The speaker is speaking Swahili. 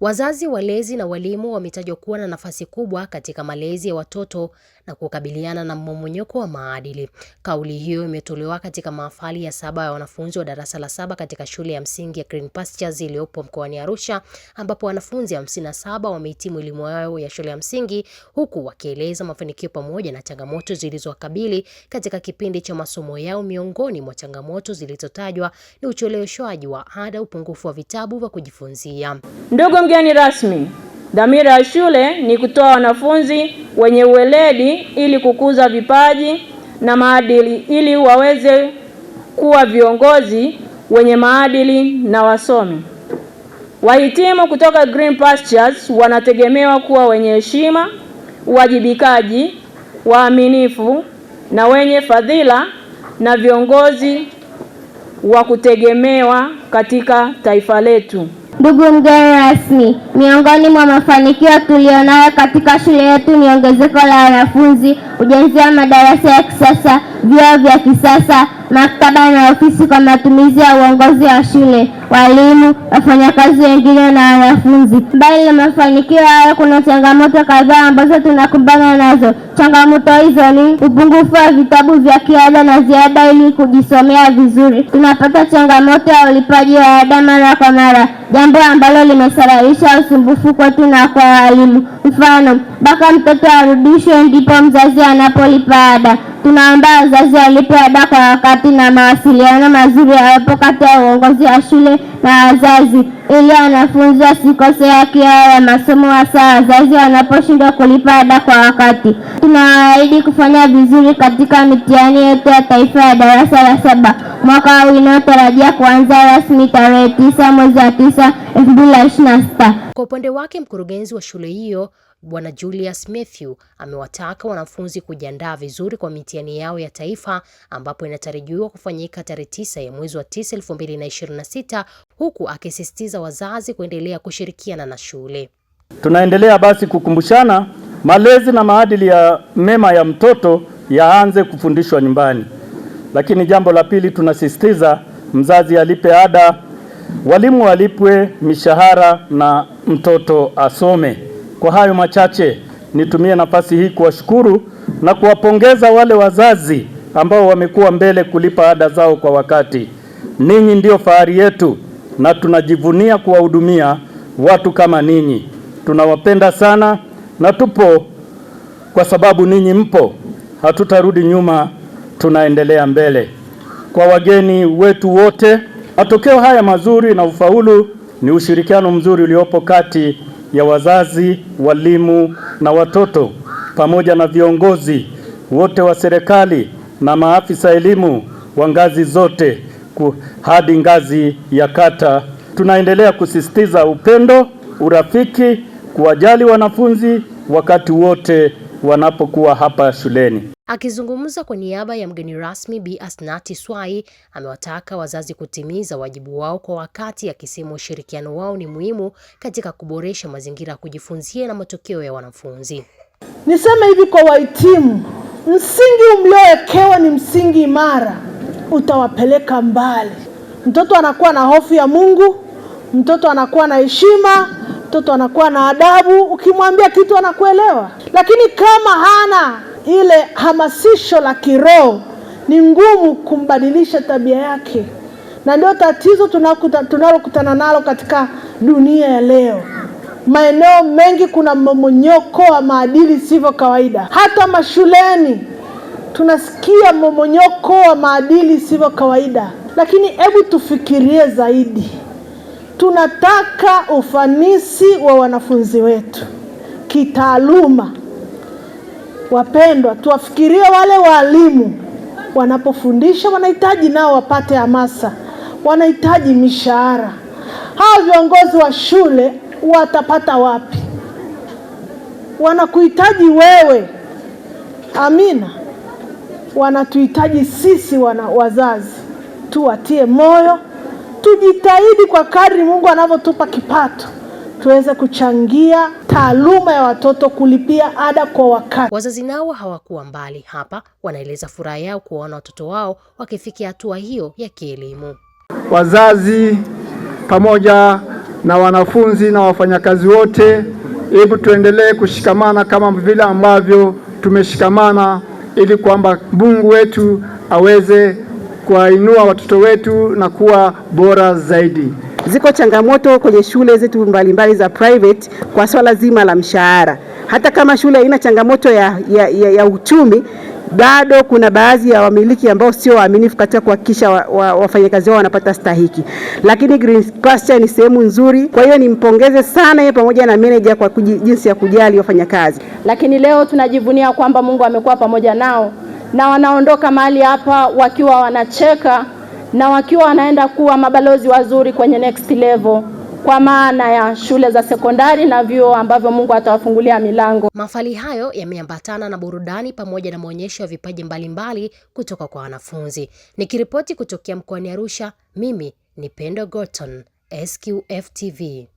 Wazazi, walezi na walimu wametajwa kuwa na nafasi kubwa katika malezi ya watoto na kukabiliana na mmomonyoko wa maadili. Kauli hiyo imetolewa katika mahafali ya 7 ya wanafunzi wa darasa la 7 katika shule ya msingi ya Green Pastures iliyopo mkoani Arusha, ambapo wanafunzi 57 wamehitimu elimu yao ya shule ya msingi, huku wakieleza mafanikio pamoja na changamoto zilizowakabili katika kipindi cha masomo yao. Miongoni mwa changamoto zilizotajwa ni ucheleweshwaji wa ada, upungufu wa vitabu vya kujifunzia. Ndugu mgeni rasmi, dhamira ya shule ni kutoa wanafunzi wenye uweledi ili kukuza vipaji na maadili ili waweze kuwa viongozi wenye maadili na wasomi. Wahitimu kutoka Green Pastures wanategemewa kuwa wenye heshima, uwajibikaji, waaminifu na wenye fadhila na viongozi wa kutegemewa katika taifa letu. Ndugu mgeni rasmi, miongoni mwa mafanikio tulionayo katika shule yetu ni ongezeko la wanafunzi, ujenzi wa madarasa ya kisasa, vyoo vya kisasa, maktaba na ofisi kwa matumizi ya uongozi wa shule, walimu, wafanyakazi wengine na wanafunzi. Mbali na mafanikio hayo, kuna changamoto kadhaa ambazo tunakumbana nazo. Changamoto hizo ni upungufu wa vitabu vya kiada na ziada ili kujisomea vizuri. Tunapata changamoto ya ulipaji wa ada mara kwa mara, jambo ambalo limesababisha usumbufu kwetu na kwa walimu. Mfano, mpaka mtoto arudishwe ndipo mzazi anapolipa ada. Tunaomba wazazi walipe ada kwa wakati na mawasiliano mazuri yawepo kati ya uongozi wa shule na wazazi ili wanafunzi wasikose haki yao ya masomo, hasa wazazi wanaposhindwa kulipa ada kwa wakati. Tunaahidi kufanya vizuri katika mitihani yetu ya taifa ya darasa la 7 mwaka huu inayotarajia kuanza rasmi tarehe 9 mwezi wa 9 2026. Kwa upande wake, mkurugenzi wa shule hiyo Bwana Julius Matthew amewataka wanafunzi kujiandaa vizuri kwa mitihani yao ya taifa, ambapo inatarajiwa kufanyika tarehe 9 ya mwezi wa 9 2026, huku akisisitiza wazazi kuendelea kushirikiana na shule. Tunaendelea basi kukumbushana malezi na maadili ya mema ya mtoto yaanze kufundishwa nyumbani. Lakini jambo la pili, tunasisitiza mzazi alipe ada, walimu walipwe mishahara na mtoto asome. Kwa hayo machache, nitumie nafasi hii kuwashukuru na kuwapongeza wale wazazi ambao wamekuwa mbele kulipa ada zao kwa wakati. Ninyi ndio fahari yetu na tunajivunia kuwahudumia watu kama ninyi. Tunawapenda sana na tupo kwa sababu ninyi mpo. Hatutarudi nyuma, tunaendelea mbele. Kwa wageni wetu wote, matokeo haya mazuri na ufaulu ni ushirikiano mzuri uliopo kati ya wazazi, walimu na watoto pamoja na viongozi wote wa serikali na maafisa elimu wa ngazi zote hadi ngazi ya kata. Tunaendelea kusisitiza upendo, urafiki, kuwajali wanafunzi wakati wote wanapokuwa hapa shuleni. Akizungumza kwa niaba ya mgeni rasmi, Bi Asnati Swai amewataka wazazi kutimiza wajibu wao kwa wakati, akisema ushirikiano wao ni muhimu katika kuboresha mazingira ya kujifunzia na matokeo ya wanafunzi. Niseme hivi kwa wahitimu, msingi mliowekewa ni msingi imara, utawapeleka mbali. Mtoto anakuwa na hofu ya Mungu, mtoto anakuwa na heshima, mtoto anakuwa na adabu, ukimwambia kitu anakuelewa. Lakini kama hana ile hamasisho la kiroho, ni ngumu kumbadilisha tabia yake. Na ndio tatizo tunalokutana nalo katika dunia ya leo. Maeneo mengi kuna mmomonyoko wa maadili sivyo kawaida. Hata mashuleni tunasikia mmomonyoko wa maadili sivyo kawaida. Lakini hebu tufikirie zaidi. Tunataka ufanisi wa wanafunzi wetu kitaaluma. Wapendwa, tuwafikirie wale walimu wanapofundisha, wanahitaji nao wapate hamasa, wanahitaji mishahara. Hao viongozi wa shule watapata wapi? Wanakuhitaji wewe, amina. Wanatuhitaji sisi wazazi. Tuwatie moyo, tujitahidi kwa kadri Mungu anavyotupa kipato, tuweze kuchangia taaluma ya watoto, kulipia ada kwa wakati. Wazazi nao hawakuwa mbali hapa, wanaeleza furaha yao kuona watoto wao wakifikia hatua hiyo ya kielimu. Wazazi pamoja na wanafunzi na wafanyakazi wote, hebu tuendelee kushikamana kama vile ambavyo tumeshikamana, ili kwamba Mungu wetu aweze kuwainua watoto wetu na kuwa bora zaidi. Ziko changamoto kwenye shule zetu mbalimbali za private kwa swala zima la mshahara. Hata kama shule haina changamoto ya uchumi, bado kuna baadhi ya wamiliki ambao sio waaminifu katika kuhakikisha wafanyakazi wao wanapata stahiki. Lakini Green Pasture ni sehemu nzuri, kwa hiyo nimpongeze sana yeye pamoja na manager kwa jinsi ya kujali wafanyakazi. Lakini leo tunajivunia kwamba Mungu amekuwa pamoja nao na wanaondoka mahali hapa wakiwa wanacheka na wakiwa wanaenda kuwa mabalozi wazuri kwenye next level, kwa maana ya shule za sekondari na vyuo ambavyo Mungu atawafungulia milango. Mahafali hayo yameambatana na burudani pamoja na maonyesho ya vipaji mbalimbali kutoka kwa wanafunzi. Nikiripoti kutokea mkoani Arusha, mimi ni Pendo Gorton, SQF TV.